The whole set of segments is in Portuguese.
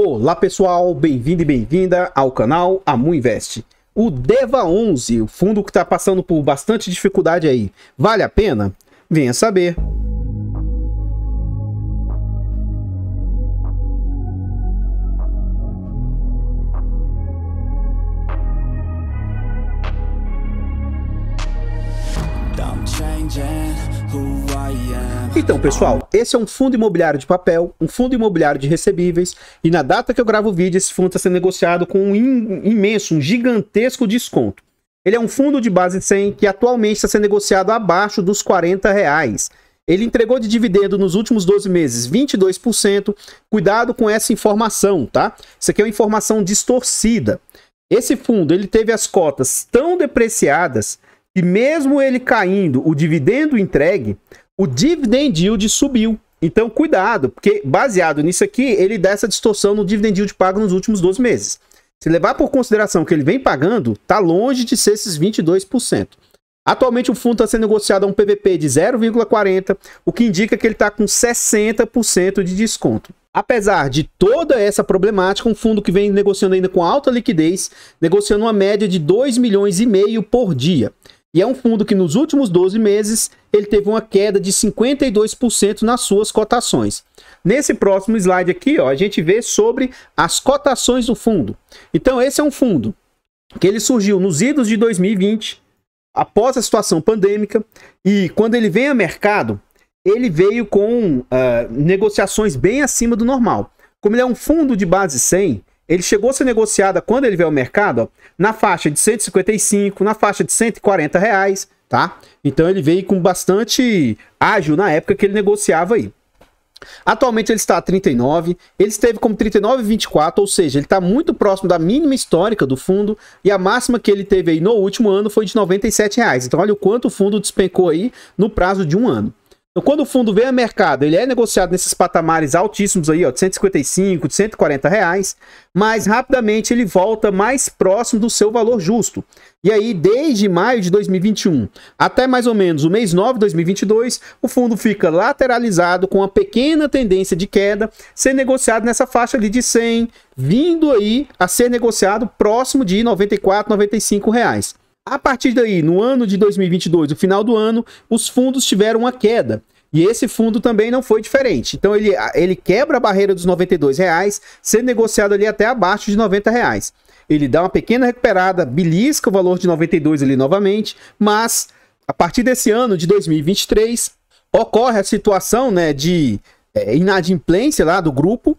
Olá pessoal, bem-vindo e bem-vinda ao canal Amuinvest. O DEVA11, o fundo que está passando por bastante dificuldade aí, vale a pena? Venha saber. Então pessoal, esse é um fundo imobiliário de papel, um fundo imobiliário de recebíveis, e na data que eu gravo o vídeo esse fundo está sendo negociado com um imenso, um gigantesco desconto. Ele é um fundo de base 100 que atualmente está sendo negociado abaixo dos R$40. Ele entregou de dividendo nos últimos 12 meses 22%, cuidado com essa informação, tá? Isso aqui é uma informação distorcida. Esse fundo ele teve as cotas tão depreciadas que mesmo ele caindo, o dividendo entregue, o dividend yield subiu. Então, cuidado, porque baseado nisso aqui, ele dá essa distorção no dividend yield pago nos últimos 12 meses. Se levar por consideração que ele vem pagando, está longe de ser esses 22%. Atualmente, o fundo está sendo negociado a um PVP de 0,40, o que indica que ele está com 60% de desconto. Apesar de toda essa problemática, um fundo que vem negociando ainda com alta liquidez, negociando uma média de 2,5 milhões por dia. E é um fundo que nos últimos 12 meses ele teve uma queda de 52% nas suas cotações. Nesse próximo slide aqui, ó, a gente vê sobre as cotações do fundo. Então esse é um fundo que ele surgiu nos idos de 2020, após a situação pandêmica, e quando ele vem a mercado, ele veio com negociações bem acima do normal. Como ele é um fundo de base 100, ele chegou a ser negociado quando ele veio ao mercado, ó, na faixa de 155, na faixa de R$140, tá? Então ele veio com bastante ágil na época que ele negociava aí. Atualmente ele está a 39, ele esteve como 39,24, ou seja, ele está muito próximo da mínima histórica do fundo, e a máxima que ele teve aí no último ano foi de R$97. Então olha o quanto o fundo despencou aí no prazo de um ano. Então, quando o fundo vem a mercado, ele é negociado nesses patamares altíssimos aí, ó, de 155, de R$140, mas rapidamente ele volta mais próximo do seu valor justo. E aí, desde maio de 2021 até mais ou menos o mês 9 de 2022, o fundo fica lateralizado com uma pequena tendência de queda, ser negociado nessa faixa ali de 100, vindo aí a ser negociado próximo de R$94, R$95. A partir daí, no ano de 2022, no final do ano, os fundos tiveram uma queda. E esse fundo também não foi diferente. Então ele quebra a barreira dos R$92, sendo negociado ali até abaixo de R$90. Ele dá uma pequena recuperada, belisca o valor de 92 ali novamente, mas a partir desse ano de 2023, ocorre a situação, né, de inadimplência lá do grupo,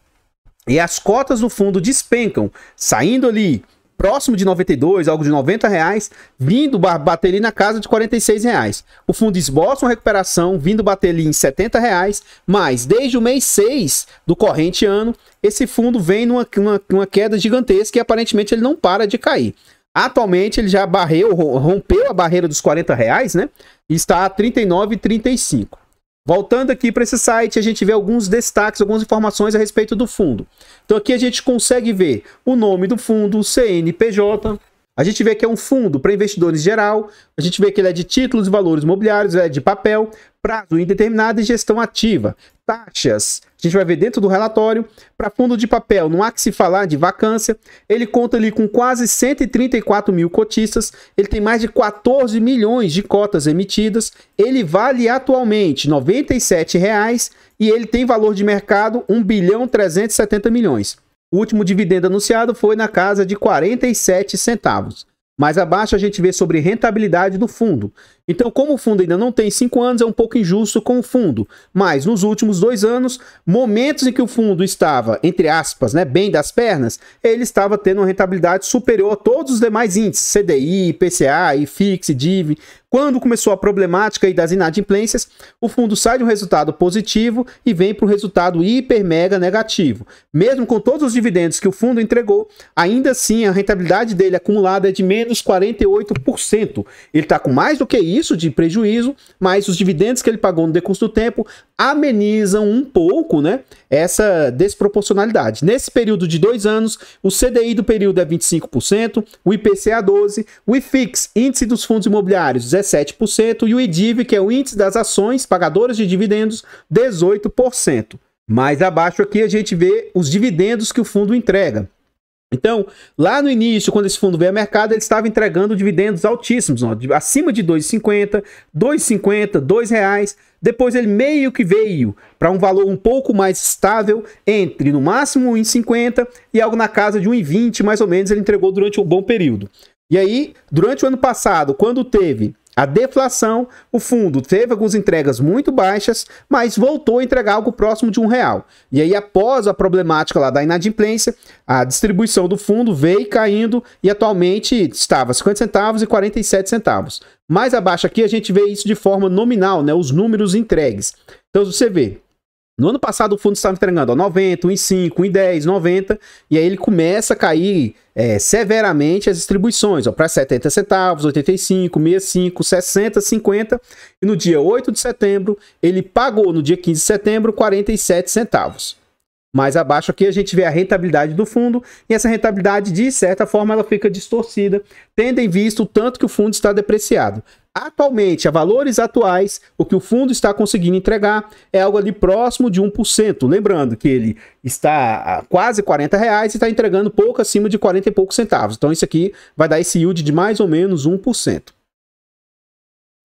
e as cotas do fundo despencam, saindo ali próximo de 92, algo de R$90, vindo bater ali na casa de R$46. O fundo esboça uma recuperação, vindo bater ali em R$70, mas desde o mês 6 do corrente ano, esse fundo vem numa queda gigantesca e aparentemente ele não para de cair. Atualmente ele já rompeu a barreira dos R$40, né? E está a R$39,35. Voltando aqui para esse site, a gente vê alguns destaques, algumas informações a respeito do fundo. Então aqui a gente consegue ver o nome do fundo, o CNPJ. A gente vê que é um fundo para investidores geral. A gente vê que ele é de títulos e valores imobiliários, é de papel, prazo indeterminado e gestão ativa. Taxas, a gente vai ver dentro do relatório. Para fundo de papel, não há que se falar de vacância. Ele conta ali com quase 134 mil cotistas. Ele tem mais de 14 milhões de cotas emitidas. Ele vale atualmente R$97 e ele tem valor de mercado 1,370 bilhões. O último dividendo anunciado foi na casa de 47 centavos. Mais abaixo a gente vê sobre rentabilidade do fundo. Então, como o fundo ainda não tem 5 anos, é um pouco injusto com o fundo. Mas nos últimos 2 anos, momentos em que o fundo estava, entre aspas, né, bem das pernas, ele estava tendo uma rentabilidade superior a todos os demais índices, CDI, IPCA, IFIX, DIV. Quando começou a problemática aí das inadimplências, o fundo sai de um resultado positivo e vem para um resultado hiper mega negativo. Mesmo com todos os dividendos que o fundo entregou, ainda assim a rentabilidade dele acumulada é de menos 48%. Ele está com mais do que isso de prejuízo, mas os dividendos que ele pagou no decurso do tempo amenizam um pouco, né, essa desproporcionalidade. Nesse período de 2 anos, o CDI do período é 25%, o IPCA 12%, o IFIX, índice dos fundos imobiliários, 17%, e o IDIV, que é o índice das ações pagadoras de dividendos, 18%. Mais abaixo aqui a gente vê os dividendos que o fundo entrega. Então, lá no início, quando esse fundo veio ao mercado, ele estava entregando dividendos altíssimos, ó, acima de R$ 2,50, R$ 2,50, R$ 2,00. Depois ele meio que veio para um valor um pouco mais estável, entre no máximo R$ 1,50 e algo na casa de R$ 1,20, mais ou menos, ele entregou durante um bom período. E aí, durante o ano passado, quando teve a deflação, o fundo teve algumas entregas muito baixas, mas voltou a entregar algo próximo de R$1. E aí, após a problemática lá da inadimplência, a distribuição do fundo veio caindo e atualmente estava 50 centavos e 47 centavos. Mais abaixo aqui a gente vê isso de forma nominal, né? Os números entregues. Então você vê, no ano passado o fundo estava entregando 90, 1,5, 1,10, 90, e aí ele começa a cair severamente as distribuições, para 70 centavos, 85, 65, 60, 50, e no dia 8 de setembro ele pagou, no dia 15 de setembro, 47 centavos. Mais abaixo aqui a gente vê a rentabilidade do fundo, e essa rentabilidade, de certa forma, ela fica distorcida, tendo em vista o tanto que o fundo está depreciado. Atualmente, a valores atuais, o que o fundo está conseguindo entregar é algo ali próximo de 1%. Lembrando que ele está a quase R$40 e está entregando pouco acima de 40 e poucos centavos. Então isso aqui vai dar esse yield de mais ou menos 1%.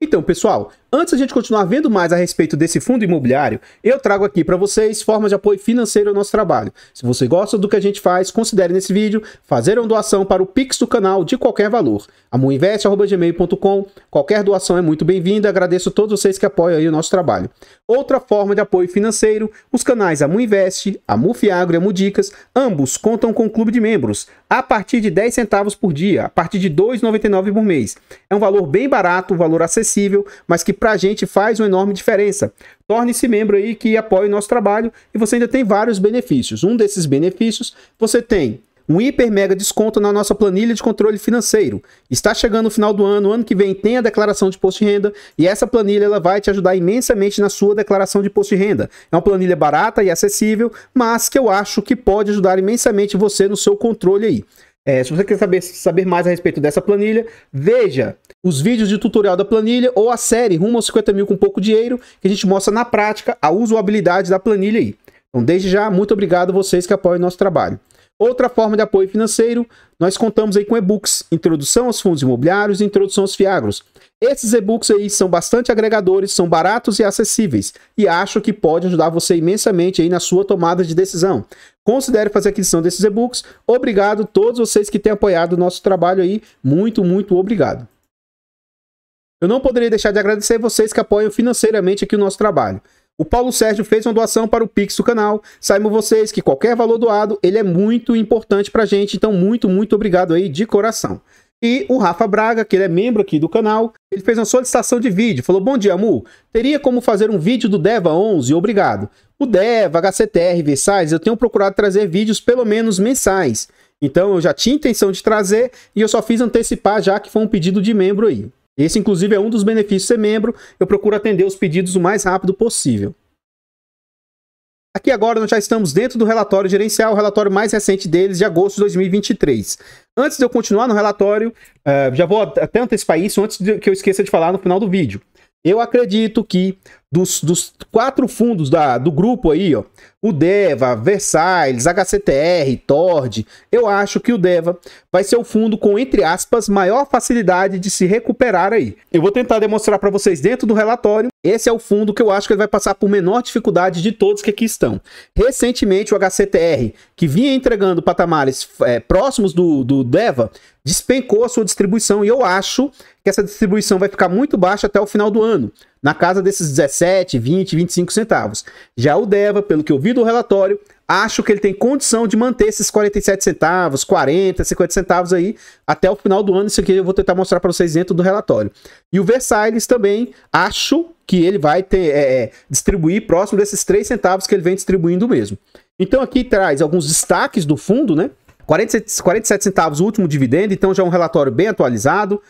Então, pessoal, antes de a gente continuar vendo mais a respeito desse fundo imobiliário, eu trago aqui para vocês formas de apoio financeiro ao nosso trabalho. Se você gosta do que a gente faz, considere nesse vídeo fazer uma doação para o Pix do canal de qualquer valor. amuinvest@gmail.com. Qualquer doação é muito bem-vinda. Agradeço a todos vocês que apoiam aí o nosso trabalho. Outra forma de apoio financeiro, os canais Amuinvest, Amufiagro e Amudicas, ambos contam com um clube de membros a partir de 10 centavos por dia, a partir de R$ 2,99 por mês. É um valor bem barato, um valor acessível, mas que pra gente faz uma enorme diferença. Torne-se membro aí que apoia o nosso trabalho e você ainda tem vários benefícios. Um desses benefícios, você tem um hiper mega desconto na nossa planilha de controle financeiro. Está chegando o final do ano que vem tem a declaração de imposto de renda e essa planilha ela vai te ajudar imensamente na sua declaração de imposto de renda. É uma planilha barata e acessível, mas que eu acho que pode ajudar imensamente você no seu controle aí. Se você quer saber mais a respeito dessa planilha, veja os vídeos de tutorial da planilha ou a série Rumo aos 50 mil com pouco dinheiro, que a gente mostra na prática a usabilidade da planilha aí. Então, desde já, muito obrigado a vocês que apoiam o nosso trabalho. Outra forma de apoio financeiro, nós contamos aí com e-books, Introdução aos Fundos Imobiliários e Introdução aos Fiagros. Esses e-books aí são bastante agregadores, são baratos e acessíveis, e acho que pode ajudar você imensamente aí na sua tomada de decisão. Considere fazer aquisição desses e-books. Obrigado a todos vocês que têm apoiado o nosso trabalho aí, muito, muito obrigado. Eu não poderia deixar de agradecer vocês que apoiam financeiramente aqui o nosso trabalho. O Paulo Sérgio fez uma doação para o Pix do canal. Saibam vocês que qualquer valor doado, ele é muito importante pra gente. Então, muito, muito obrigado aí de coração. E o Rafa Braga, que ele é membro aqui do canal, ele fez uma solicitação de vídeo. Falou, bom dia, Amu. Teria como fazer um vídeo do DEVA 11? Obrigado. O DEVA, HCTR, Versailles, eu tenho procurado trazer vídeos pelo menos mensais. Então, eu já tinha intenção de trazer e eu só fiz antecipar já que foi um pedido de membro aí. Esse, inclusive, é um dos benefícios de ser membro. Eu procuro atender os pedidos o mais rápido possível. Aqui agora nós já estamos dentro do relatório gerencial, o relatório mais recente deles, de agosto de 2023. Antes de eu continuar no relatório, já vou até antecipar isso antes de que eu esqueça de falar no final do vídeo. Eu acredito que dos 4 fundos do grupo aí, ó, o DEVA, Versailles, HCTR, Tord, eu acho que o DEVA vai ser o fundo com, entre aspas, maior facilidade de se recuperar aí. Eu vou tentar demonstrar para vocês dentro do relatório. Esse é o fundo que eu acho que ele vai passar por menor dificuldade de todos que aqui estão. Recentemente, o HCTR, que vinha entregando patamares próximos do DEVA, despencou a sua distribuição e eu acho que essa distribuição vai ficar muito baixa até o final do ano, na casa desses 17, 20, 25 centavos. Já o DEVA, pelo que eu vi do relatório, acho que ele tem condição de manter esses 47 centavos, 40, 50 centavos aí até o final do ano. Isso aqui eu vou tentar mostrar para vocês dentro do relatório. E o Versailles também, acho que ele vai distribuir próximo desses 3 centavos que ele vem distribuindo mesmo. Então aqui traz alguns destaques do fundo, né? 47 centavos o último dividendo, então já é um relatório bem atualizado.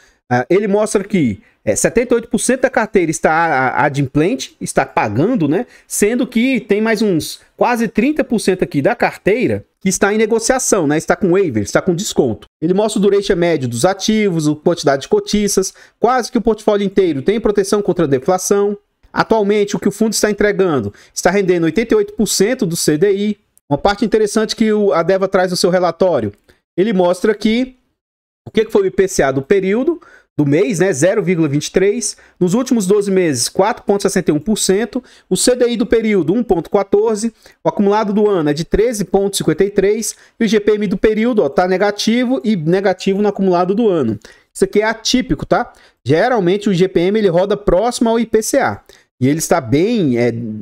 Ele mostra que 78% da carteira está adimplente, está pagando, né? Sendo que tem mais uns quase 30% aqui da carteira que está em negociação, né? Está com waiver, está com desconto. Ele mostra o duration médio dos ativos, a quantidade de cotistas, quase que o portfólio inteiro tem proteção contra a deflação. Atualmente, o que o fundo está entregando está rendendo 88% do CDI. Uma parte interessante que a Deva traz no seu relatório, ele mostra aqui o que foi o IPCA do período, do mês, né, 0,23%, nos últimos 12 meses, 4,61%, o CDI do período, 1,14%, o acumulado do ano é de 13,53%, e o IGPM do período está negativo e negativo no acumulado do ano. Isso aqui é atípico, tá? Geralmente o IGPM ele roda próximo ao IPCA, e ele está bem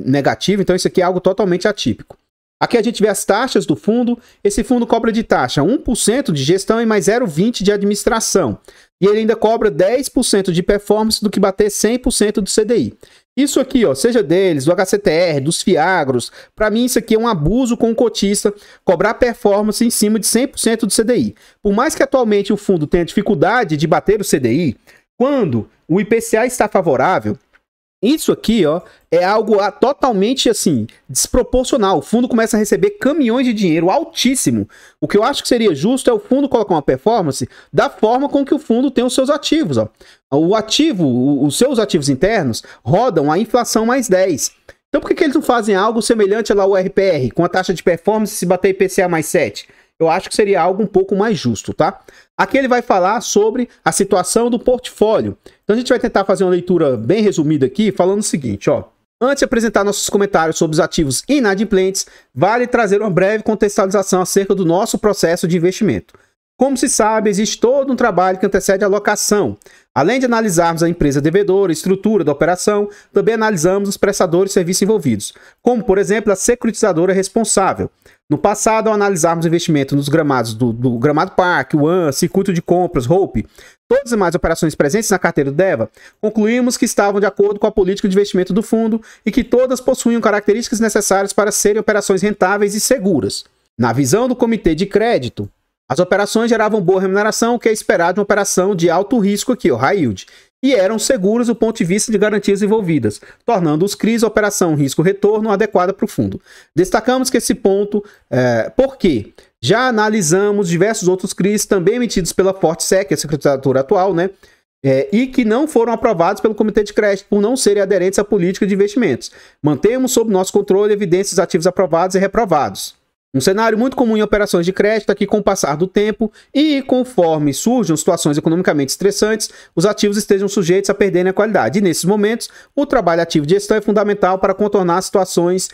negativo, então isso aqui é algo totalmente atípico. Aqui a gente vê as taxas do fundo. Esse fundo cobra de taxa 1% de gestão e mais 0,20% de administração. E ele ainda cobra 10% de performance do que bater 100% do CDI. Isso aqui, ó, seja deles, do HCTR, dos Fiagros, para mim isso aqui é um abuso com o cotista, cobrar performance em cima de 100% do CDI. Por mais que atualmente o fundo tenha dificuldade de bater o CDI, quando o IPCA está favorável, isso aqui, ó, é algo totalmente, assim, desproporcional. O fundo começa a receber caminhões de dinheiro altíssimo. O que eu acho que seria justo é o fundo colocar uma performance da forma com que o fundo tem os seus ativos, ó. O ativo, os seus ativos internos rodam a inflação mais 10. Então por que eles não fazem algo semelhante lá ao RPR, com a taxa de performance se bater IPCA mais 7? Eu acho que seria algo um pouco mais justo, tá? Aqui ele vai falar sobre a situação do portfólio. Então a gente vai tentar fazer uma leitura bem resumida aqui, falando o seguinte, ó. Antes de apresentar nossos comentários sobre os ativos inadimplentes, vale trazer uma breve contextualização acerca do nosso processo de investimento. Como se sabe, existe todo um trabalho que antecede a alocação. Além de analisarmos a empresa devedora, a estrutura da operação, também analisamos os prestadores de serviço envolvidos, como, por exemplo, a securitizadora responsável. No passado, ao analisarmos o investimento nos gramados do Gramado Park, One, Circuito de Compras, Hope, todas as demais operações presentes na carteira do Deva, concluímos que estavam de acordo com a política de investimento do fundo e que todas possuíam características necessárias para serem operações rentáveis e seguras. Na visão do comitê de crédito, as operações geravam boa remuneração, o que é esperado de uma operação de alto risco aqui, o high yield, e eram seguros do ponto de vista de garantias envolvidas, tornando os CRIs a operação risco-retorno adequada para o fundo. Destacamos que esse ponto, porque já analisamos diversos outros CRIs também emitidos pela ForteSec, a securitizadora atual, né? E que não foram aprovados pelo Comitê de Crédito por não serem aderentes à política de investimentos. Mantemos sob nosso controle evidências de ativos aprovados e reprovados. Um cenário muito comum em operações de crédito é que, com o passar do tempo e conforme surjam situações economicamente estressantes, os ativos estejam sujeitos a perderem a qualidade. E, nesses momentos, o trabalho ativo de gestão é fundamental para contornar as situações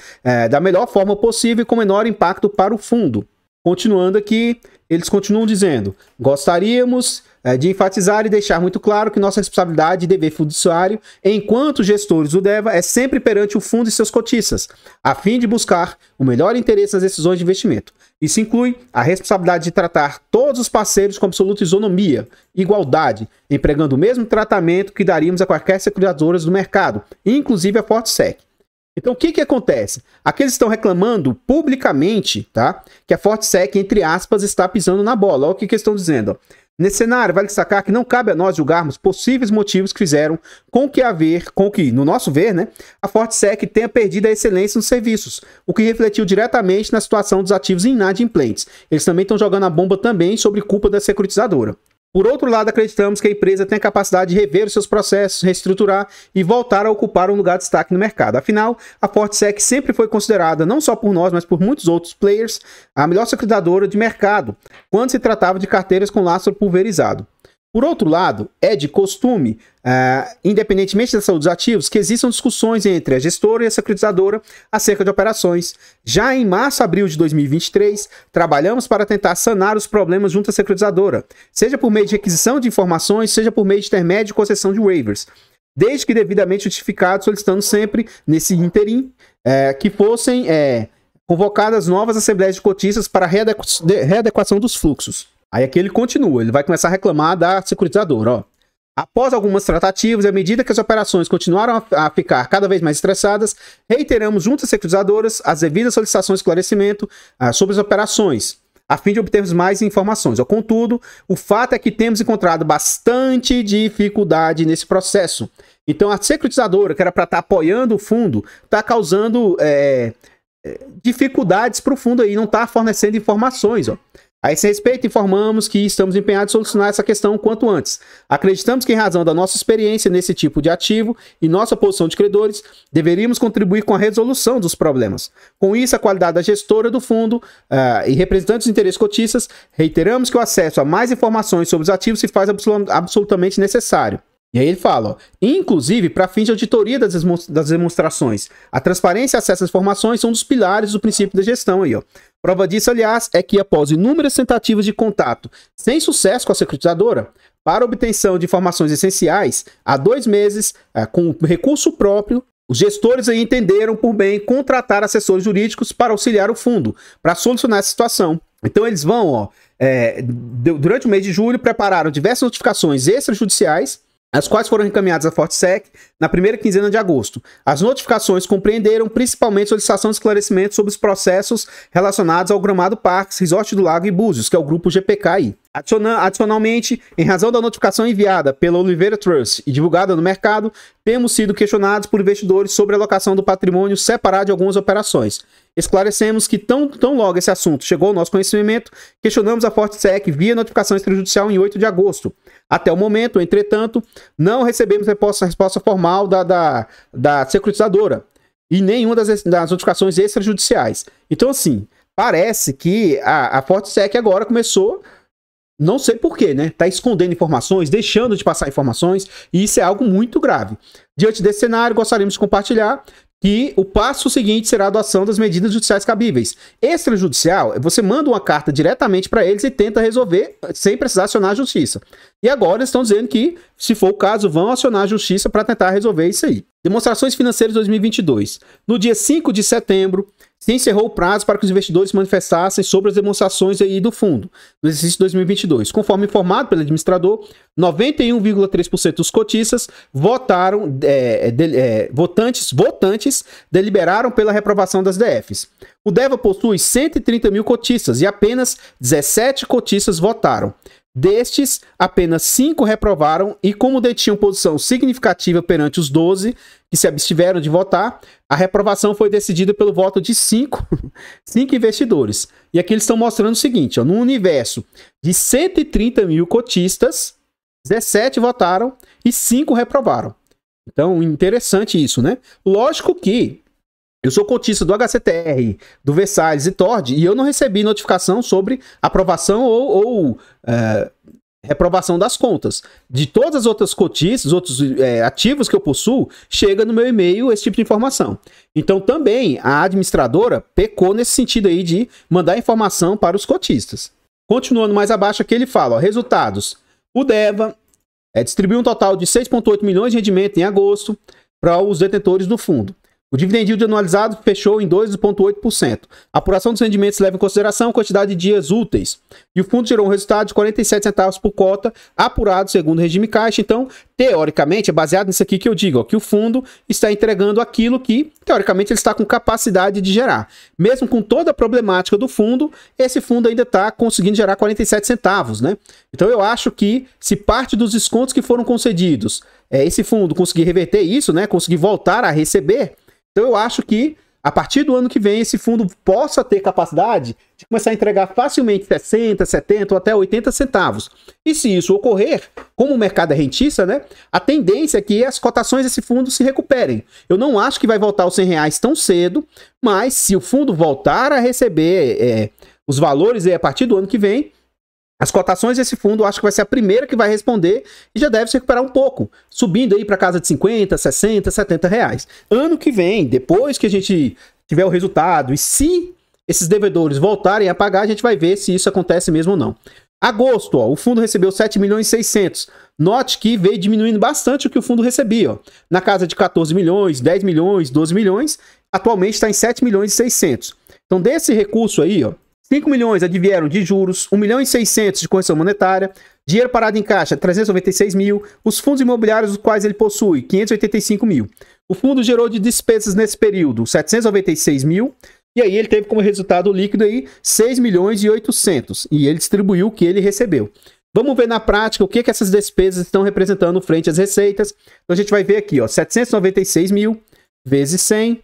da melhor forma possível e com menor impacto para o fundo. Continuando aqui, eles continuam dizendo: gostaríamos de enfatizar e deixar muito claro que nossa responsabilidade e dever fiduciário, enquanto gestores do Deva, é sempre perante o fundo e seus cotistas, a fim de buscar o melhor interesse nas decisões de investimento. Isso inclui a responsabilidade de tratar todos os parceiros com absoluta isonomia, igualdade, empregando o mesmo tratamento que daríamos a qualquer securitizadora do mercado, inclusive a ForteSec. Então, o que acontece? Aqui eles estão reclamando publicamente, tá? Que a ForteSec, entre aspas, está pisando na bola. Olha o que eles estão dizendo, ó. Nesse cenário, vale destacar que não cabe a nós julgarmos possíveis motivos que fizeram com que, no nosso ver, né, a ForteSec tenha perdido a excelência nos serviços, o que refletiu diretamente na situação dos ativos inadimplentes. Eles também estão jogando a bomba também sobre culpa da securitizadora. Por outro lado, acreditamos que a empresa tem a capacidade de rever os seus processos, reestruturar e voltar a ocupar um lugar de destaque no mercado. Afinal, a ForteSec sempre foi considerada, não só por nós, mas por muitos outros players, a melhor securitizadora de mercado, quando se tratava de carteiras com lastro pulverizado. Por outro lado, é de costume, independentemente da saúde dos ativos, que existam discussões entre a gestora e a securitizadora acerca de operações. Já em março, abril de 2023, trabalhamos para tentar sanar os problemas junto à securitizadora, seja por meio de requisição de informações, seja por meio de intermédio de concessão de waivers, desde que devidamente justificados, solicitando sempre, nesse interim, que fossem convocadas novas assembleias de cotistas para readequação dos fluxos. Aí aqui ele continua, ele vai começar a reclamar da securitizadora, ó. Após algumas tratativas, à medida que as operações continuaram a ficar cada vez mais estressadas, reiteramos junto às securitizadoras as devidas solicitações de esclarecimento sobre as operações, a fim de obtermos mais informações. Contudo, o fato é que temos encontrado bastante dificuldade nesse processo. Então a securitizadora, que era para estar apoiando o fundo, está causando dificuldades para o fundo aí, não está fornecendo informações, ó. A esse respeito, informamos que estamos empenhados em solucionar essa questão o quanto antes. Acreditamos que, em razão da nossa experiência nesse tipo de ativo e nossa posição de credores, deveríamos contribuir com a resolução dos problemas. Com isso, a qualidade da gestora do fundo e representantes dos interesses cotistas, reiteramos que o acesso a mais informações sobre os ativos se faz absolutamente necessário. E aí ele fala, ó, inclusive para fins de auditoria das demonstrações, a transparência e acesso às informações são um dos pilares do princípio da gestão aí, ó. Prova disso, aliás, é que após inúmeras tentativas de contato sem sucesso com a securitizadora, para obtenção de informações essenciais, há 2 meses, com recurso próprio, os gestores aí entenderam por bem contratar assessores jurídicos para auxiliar o fundo, para solucionar essa situação. Então eles vão, ó, durante o mês de julho, prepararam diversas notificações extrajudiciais, as quais foram encaminhadas à Fortsec na primeira quinzena de agosto. As notificações compreenderam principalmente solicitação de esclarecimento sobre os processos relacionados ao Gramado Parques, Resort do Lago e Búzios, que é o grupo GPKI. Adicionalmente, em razão da notificação enviada pela Oliveira Trust e divulgada no mercado, temos sido questionados por investidores sobre a alocação do patrimônio separado de algumas operações. Esclarecemos que tão logo esse assunto chegou ao nosso conhecimento, questionamos a Fortsec via notificação extrajudicial em 8 de agosto. Até o momento, entretanto, não recebemos resposta formal da securitizadora e nenhuma das notificações extrajudiciais. Então, assim, parece que a Fortsec agora começou, não sei porquê, né? Tá escondendo informações, deixando de passar informações, e isso é algo muito grave. Diante desse cenário, gostaríamos de compartilhar que o passo seguinte será a adoção das medidas judiciais cabíveis. Extrajudicial, você manda uma carta diretamente para eles e tenta resolver sem precisar acionar a justiça. E agora estão dizendo que, se for o caso, vão acionar a justiça para tentar resolver isso aí. Demonstrações financeiras 2022. No dia 5 de setembro, se encerrou o prazo para que os investidores se manifestassem sobre as demonstrações aí do fundo, no exercício 2022. Conforme informado pelo administrador, 91,3% dos cotistas votantes deliberaram pela reprovação das DFs. O DEVA possui 130 mil cotistas e apenas 17 cotistas votaram. Destes, apenas 5 reprovaram e, como detinham posição significativa perante os 12 que se abstiveram de votar, a reprovação foi decidida pelo voto de 5 investidores. E aqui eles estão mostrando o seguinte, ó, no universo de 130 mil cotistas, 17 votaram e 5 reprovaram. Então, interessante isso, né? Lógico que eu sou cotista do HCTR, do Versalhes e Tord, e eu não recebi notificação sobre aprovação ou reprovação das contas. De todas as outras cotistas, outros ativos que eu possuo, chega no meu e-mail esse tipo de informação. Então também a administradora pecou nesse sentido aí de mandar informação para os cotistas. Continuando mais abaixo aqui ele fala, ó, resultados. O DEVA distribuiu um total de 6,8 milhões de rendimento em agosto para os detentores do fundo. O dividend yield anualizado fechou em 2,8%. A apuração dos rendimentos leva em consideração a quantidade de dias úteis. E o fundo gerou um resultado de 47 centavos por cota, apurado segundo o regime caixa. Então, teoricamente, é baseado nisso aqui que eu digo, ó, que o fundo está entregando aquilo que, teoricamente, ele está com capacidade de gerar. Mesmo com toda a problemática do fundo, esse fundo ainda está conseguindo gerar 47 centavos, né? Então, eu acho que se parte dos descontos que foram concedidos, esse fundo conseguir reverter isso, né? Conseguir voltar a receber, então eu acho que a partir do ano que vem esse fundo possa ter capacidade de começar a entregar facilmente 60, 70 ou até 80 centavos. E se isso ocorrer, como o mercado é rentista, né, a tendência é que as cotações desse fundo se recuperem. Eu não acho que vai voltar aos R$100 tão cedo, mas se o fundo voltar a receber os valores aí a partir do ano que vem, as cotações desse fundo, eu acho que vai ser a primeira que vai responder e já deve se recuperar um pouco, subindo aí para casa de 50, 60, 70 reais. Ano que vem, depois que a gente tiver o resultado e se esses devedores voltarem a pagar, a gente vai ver se isso acontece mesmo ou não. Agosto, ó, o fundo recebeu 7 milhões e 600. Note que veio diminuindo bastante o que o fundo recebia, ó, na casa de 14 milhões, 10 milhões, 12 milhões, atualmente está em 7 milhões e 600. Então desse recurso aí, ó, 5 milhões advieram de juros, 1 milhão e 600 de correção monetária, dinheiro parado em caixa, 396 mil, os fundos imobiliários os quais ele possui, 585 mil. O fundo gerou de despesas nesse período, 796 mil, e aí ele teve como resultado líquido aí 6 milhões e 800, e ele distribuiu o que ele recebeu. Vamos ver na prática o que essas despesas estão representando frente às receitas. Então a gente vai ver aqui, ó, 796 mil vezes 100,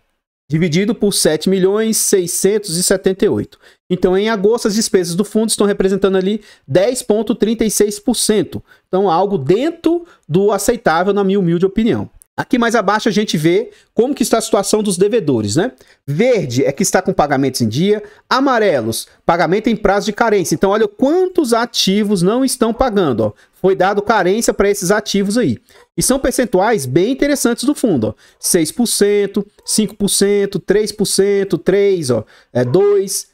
dividido por 7.678.000. Então, em agosto, as despesas do fundo estão representando ali 10,36%. Então, algo dentro do aceitável, na minha humilde opinião. Aqui mais abaixo a gente vê como que está a situação dos devedores, né? Verde é que está com pagamentos em dia, amarelos, pagamento em prazo de carência. Então, olha quantos ativos não estão pagando, ó. Foi dado carência para esses ativos aí. E são percentuais bem interessantes do fundo, ó. 6%, 5%, 3%, 3%, ó, 2%.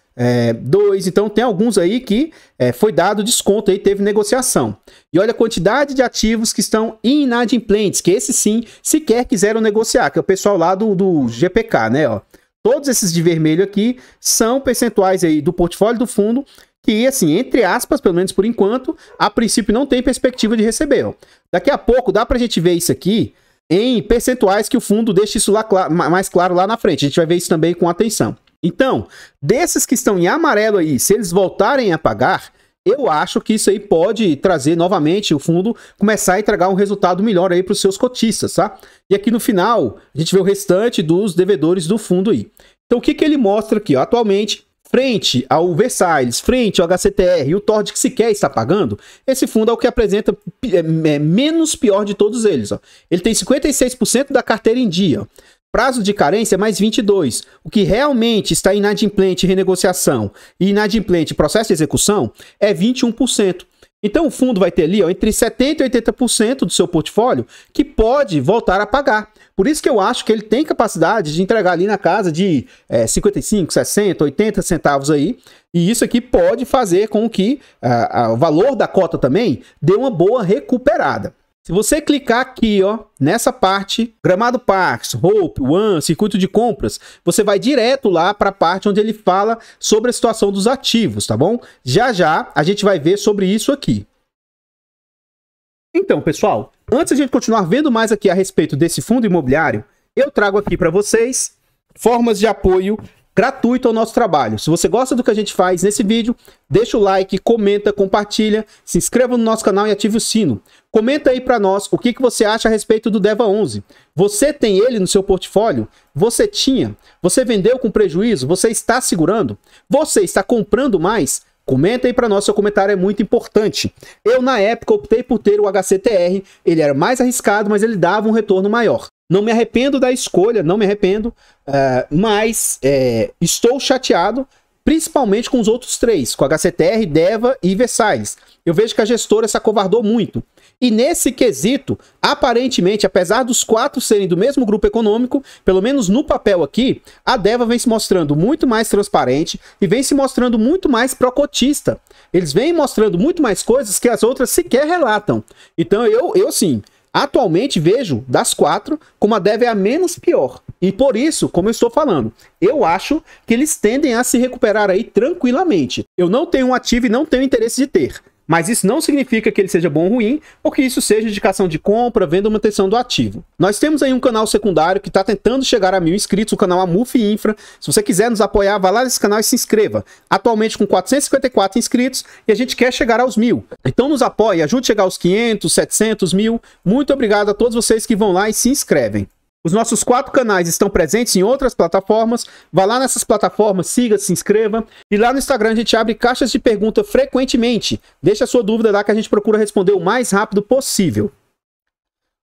2, então tem alguns aí que foi dado desconto aí, teve negociação. E olha a quantidade de ativos que estão inadimplentes, que esses sim sequer quiseram negociar, que é o pessoal lá do GPK, né? Ó. Todos esses de vermelho aqui são percentuais aí do portfólio do fundo que, assim, entre aspas, pelo menos por enquanto, a princípio não tem perspectiva de receber. Ó. Daqui a pouco dá pra gente ver isso aqui em percentuais que o fundo deixa isso lá mais claro lá na frente. A gente vai ver isso também com atenção. Então, desses que estão em amarelo aí, se eles voltarem a pagar, eu acho que isso aí pode trazer novamente o fundo começar a entregar um resultado melhor aí para os seus cotistas, tá? E aqui no final, a gente vê o restante dos devedores do fundo aí. Então, o que que ele mostra aqui? Ó, atualmente, frente ao Versalhes, frente ao HCTR e o Tord que sequer está pagando, esse fundo é o que apresenta menos pior de todos eles. Ó. Ele tem 56% da carteira em dia, ó. Prazo de carência mais 22. O que realmente está inadimplente renegociação e inadimplente processo de execução é 21%. Então o fundo vai ter ali, ó, entre 70% e 80% do seu portfólio que pode voltar a pagar. Por isso que eu acho que ele tem capacidade de entregar ali na casa de 55, 60, 80 centavos aí. E isso aqui pode fazer com que o valor da cota também dê uma boa recuperada. Se você clicar aqui, ó, nessa parte, Gramado Parks, Hope, One, circuito de compras, você vai direto lá para a parte onde ele fala sobre a situação dos ativos, tá bom? Já já a gente vai ver sobre isso aqui. Então, pessoal, antes de a gente continuar vendo mais aqui a respeito desse fundo imobiliário, eu trago aqui para vocês formas de apoio gratuito ao nosso trabalho. Se você gosta do que a gente faz nesse vídeo, deixa o like, comenta, compartilha, se inscreva no nosso canal e ative o sino. Comenta aí para nós o que você acha a respeito do DEVA 11. Você tem ele no seu portfólio? Você tinha? Você vendeu com prejuízo? Você está segurando? Você está comprando mais? Comenta aí para nós, seu comentário é muito importante. Eu, na época, optei por ter o HCTR, ele era mais arriscado, mas ele dava um retorno maior. Não me arrependo da escolha, não me arrependo, mas estou chateado, principalmente com os outros três, com HCTR, DEVA e Versalhes. Eu vejo que a gestora se acovardou muito. E nesse quesito, aparentemente, apesar dos quatro serem do mesmo grupo econômico, pelo menos no papel aqui, a DEVA vem se mostrando muito mais transparente e vem se mostrando muito mais pró-cotista. Eles vêm mostrando muito mais coisas que as outras sequer relatam. Então eu sim, atualmente vejo das quatro como a DEVA é a menos pior. E por isso, como eu estou falando, eu acho que eles tendem a se recuperar aí tranquilamente. Eu não tenho um ativo e não tenho interesse de ter. Mas isso não significa que ele seja bom ou ruim, ou que isso seja indicação de compra, venda ou manutenção do ativo. Nós temos aí um canal secundário que está tentando chegar a 1000 inscritos, o canal Amuf Infra. Se você quiser nos apoiar, vá lá nesse canal e se inscreva. Atualmente com 454 inscritos e a gente quer chegar aos 1000. Então nos apoie, ajude a chegar aos 500, 700, 1000. Muito obrigado a todos vocês que vão lá e se inscrevem. Os nossos 4 canais estão presentes em outras plataformas. Vá lá nessas plataformas, siga, se inscreva. E lá no Instagram a gente abre caixas de pergunta frequentemente. Deixa a sua dúvida lá que a gente procura responder o mais rápido possível.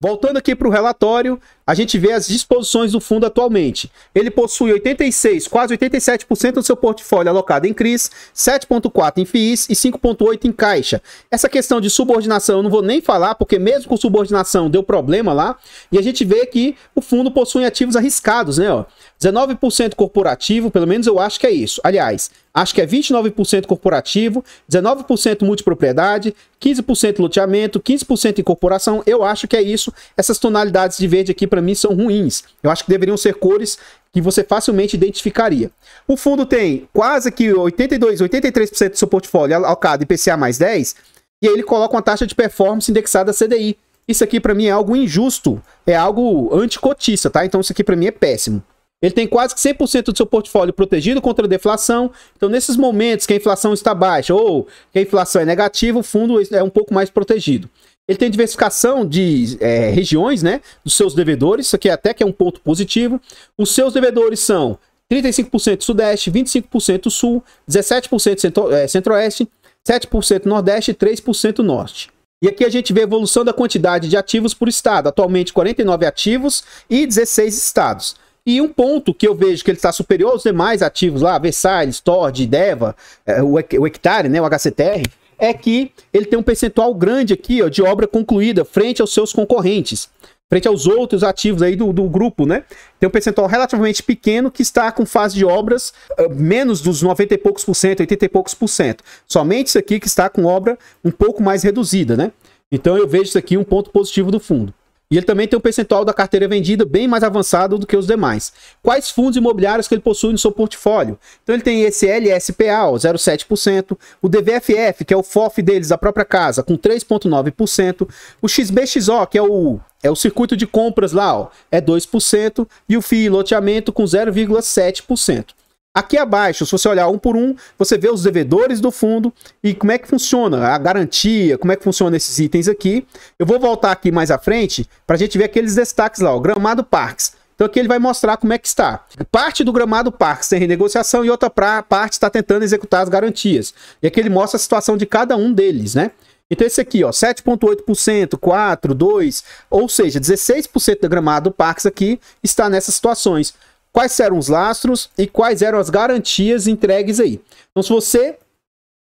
Voltando aqui para o relatório, a gente vê as disposições do fundo atualmente. Ele possui 86%, quase 87% do seu portfólio alocado em CRIs, 7,4% em FIIs e 5,8% em caixa. Essa questão de subordinação eu não vou nem falar, porque mesmo com subordinação deu problema lá. E a gente vê que o fundo possui ativos arriscados, né? Ó, 19% corporativo, pelo menos eu acho que é isso. Aliás, acho que é 29% corporativo, 19% multipropriedade, 15% loteamento, 15% incorporação. Eu acho que é isso. Essas tonalidades de verde aqui, para mim, são ruins. Eu acho que deveriam ser cores que você facilmente identificaria. O fundo tem quase que 83% do seu portfólio alocado em IPCA mais 10, e aí ele coloca uma taxa de performance indexada a CDI. Isso aqui, para mim, é algo injusto, é algo anticotista, tá? Então, isso aqui, para mim, é péssimo. Ele tem quase que 100% do seu portfólio protegido contra a deflação. Então, nesses momentos que a inflação está baixa ou que a inflação é negativa, o fundo é um pouco mais protegido. Ele tem diversificação de regiões, né, dos seus devedores. Isso aqui até que é um ponto positivo. Os seus devedores são 35% Sudeste, 25% Sul, 17% Centro-Oeste, 7% Nordeste e 3% Norte. E aqui a gente vê a evolução da quantidade de ativos por estado. Atualmente 49 ativos e 16 estados. E um ponto que eu vejo que ele está superior aos demais ativos lá, Versalhes, Tord, Deva, o Hectare, né, o HCTR, é que ele tem um percentual grande aqui, ó, de obra concluída frente aos seus concorrentes, frente aos outros ativos aí do grupo, né? Tem um percentual relativamente pequeno que está com fase de obras menos dos 90 e poucos por cento, 80 e poucos por cento. Somente isso aqui que está com obra um pouco mais reduzida, né? Então eu vejo isso aqui um ponto positivo do fundo. E ele também tem um percentual da carteira vendida bem mais avançado do que os demais. Quais fundos imobiliários que ele possui no seu portfólio? Então ele tem esse LSPA, 0,7%, o DVFF, que é o FOF deles, da própria casa, com 3,9%, o XBXO, que é o circuito de compras lá, ó, é 2%, e o FII loteamento com 0,7%. Aqui abaixo, se você olhar um por um, você vê os devedores do fundo e como é que funciona a garantia, como é que funciona esses itens aqui. Eu vou voltar aqui mais à frente para a gente ver aqueles destaques lá, o Gramado Parques. Então aqui ele vai mostrar como é que está. Parte do Gramado Parques tem renegociação e outra parte está tentando executar as garantias. E aqui ele mostra a situação de cada um deles, né? Então esse aqui, ó, 7,8%, 4%, 2%, ou seja, 16% da Gramado Parques aqui está nessas situações. Quais eram os lastros e quais eram as garantias entregues aí. Então, se você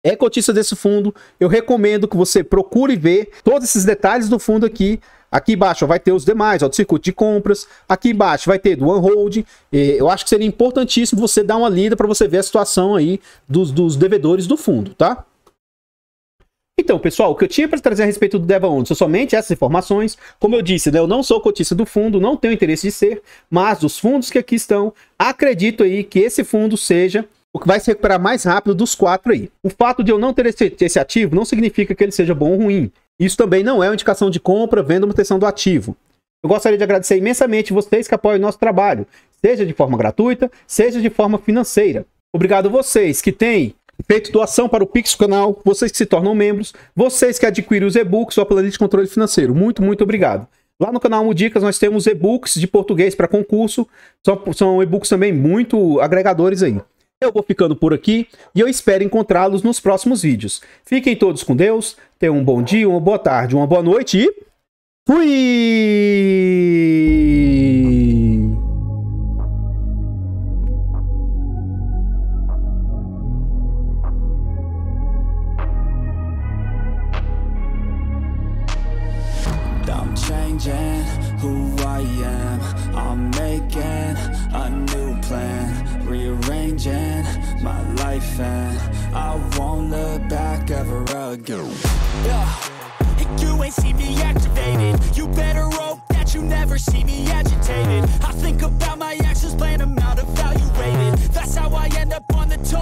é cotista desse fundo, eu recomendo que você procure ver todos esses detalhes do fundo aqui. Aqui embaixo vai ter os demais, ó, do circuito de compras. Aqui embaixo vai ter do OneHold. Eu acho que seria importantíssimo você dar uma lida para você ver a situação aí dos devedores do fundo, tá? Então, pessoal, o que eu tinha para trazer a respeito do DevaOnly são somente essas informações. Como eu disse, né, eu não sou cotista do fundo, não tenho interesse de ser, mas dos fundos que aqui estão, acredito aí que esse fundo seja o que vai se recuperar mais rápido dos 4 aí. O fato de eu não ter esse ativo não significa que ele seja bom ou ruim. Isso também não é uma indicação de compra, venda ou manutenção do ativo. Eu gostaria de agradecer imensamente vocês que apoiam o nosso trabalho, seja de forma gratuita, seja de forma financeira. Obrigado a vocês que têm feito doação para o Pix do canal, vocês que se tornam membros, vocês que adquirem os e-books ou a planilha de controle financeiro. Muito, muito obrigado. Lá no canal Mudicas nós temos e-books de português para concurso, são e-books também muito agregadores aí. Eu vou ficando por aqui e eu espero encontrá-los nos próximos vídeos. Fiquem todos com Deus, tenham um bom dia, uma boa tarde, uma boa noite e fui! I'm changing who I am. I'm making a new plan, rearranging my life, and I won't look back ever again. Yeah. You ain't see me activated. You better hope that you never see me agitated. I think about my actions, plan them out, evaluated. That's how I end up on the top.